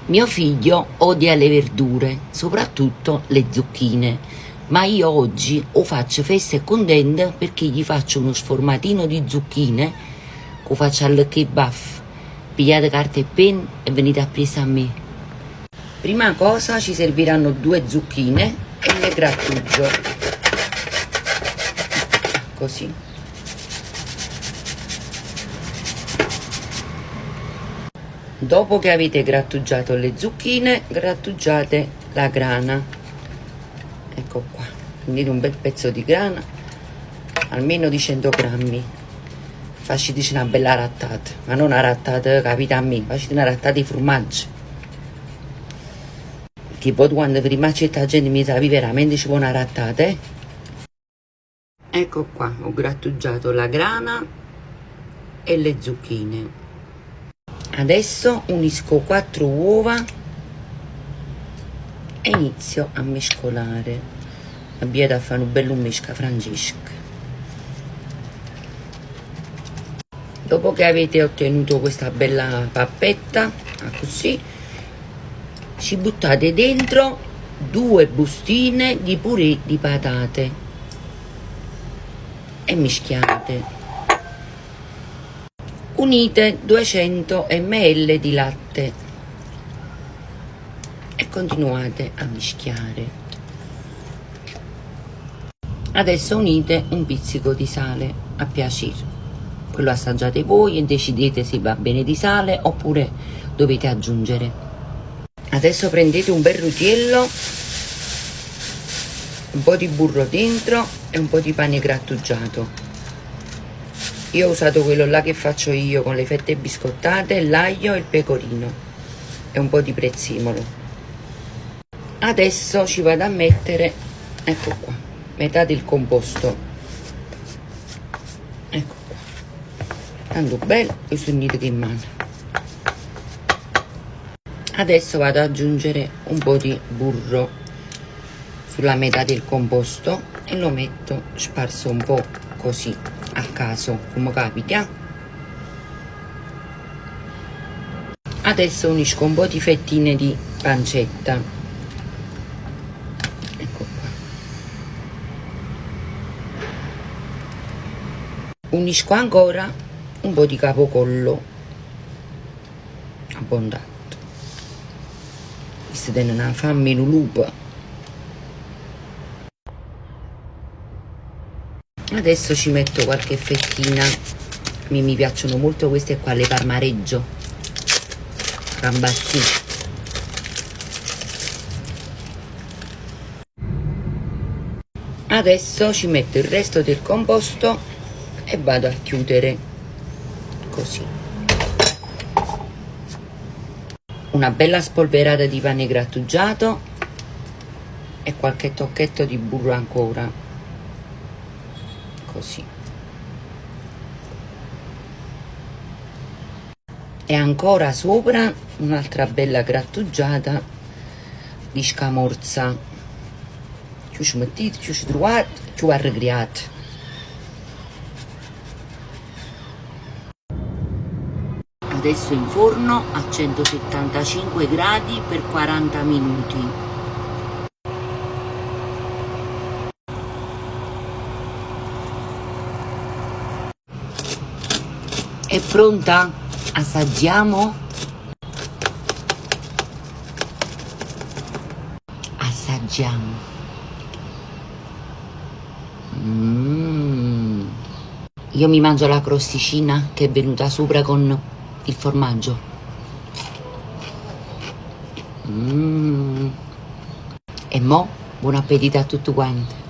Mio figlio odia le verdure, soprattutto le zucchine, ma io oggi o faccio festa e contenta perché gli faccio uno sformatino di zucchine, che faccio al kebab. Pigliate carta e penna e venite a presa a me. Prima cosa ci serviranno 2 zucchine e le grattugio, così. Dopo che avete grattugiato le zucchine, grattugiate la grana. Ecco qua, prendete un bel pezzo di grana, almeno di 100 grammi. Facite una bella rattata, ma non una rattata capita a me, facete una rattata di formaggio. Perché poi quando prima certa gente mi sa veramente ci vuole una rattata, eh? Ecco qua, ho grattugiato la grana e le zucchine. Adesso unisco 4 uova e inizio a mescolare. Abbiate a fare un bello mesca, Francesca. Dopo che avete ottenuto questa bella pappetta, così, ci buttate dentro 2 bustine di purè di patate e mischiate. Unite 200 ml di latte e continuate a mischiare. Adesso unite un pizzico di sale a piacere. Quello assaggiate voi e decidete se va bene di sale oppure dovete aggiungere. Adesso prendete un bel rutiello, un po' di burro dentro e un po' di pane grattugiato. Io ho usato quello là che faccio io con le fette biscottate, l'aglio e il pecorino e un po' di prezzemolo. Adesso ci vado a mettere, ecco qua, metà del composto. Ecco qua, tanto bello e sonnite che in mano. Adesso vado ad aggiungere un po' di burro sulla metà del composto e lo metto sparso un po' così a caso, come capita. Adesso unisco un po' di fettine di pancetta, ecco qua. Unisco ancora un po' di capocollo abbondante. Questa è una fame in lupa. Adesso ci metto qualche fettina, mi piacciono molto queste qua, le parmareggio, rambazzi. Adesso ci metto il resto del composto e vado a chiudere così. Una bella spolverata di pane grattugiato e qualche tocchetto di burro ancora. Così. E ancora sopra un'altra bella grattugiata di scamorza. Più ci mettete, più ci trovate, più arrecreate. Adesso in forno a 175 gradi per 40 minuti. È pronta? Assaggiamo? Assaggiamo. Io mi mangio la crosticina che è venuta sopra con il formaggio. E mo' buon appetito a tutti quanti.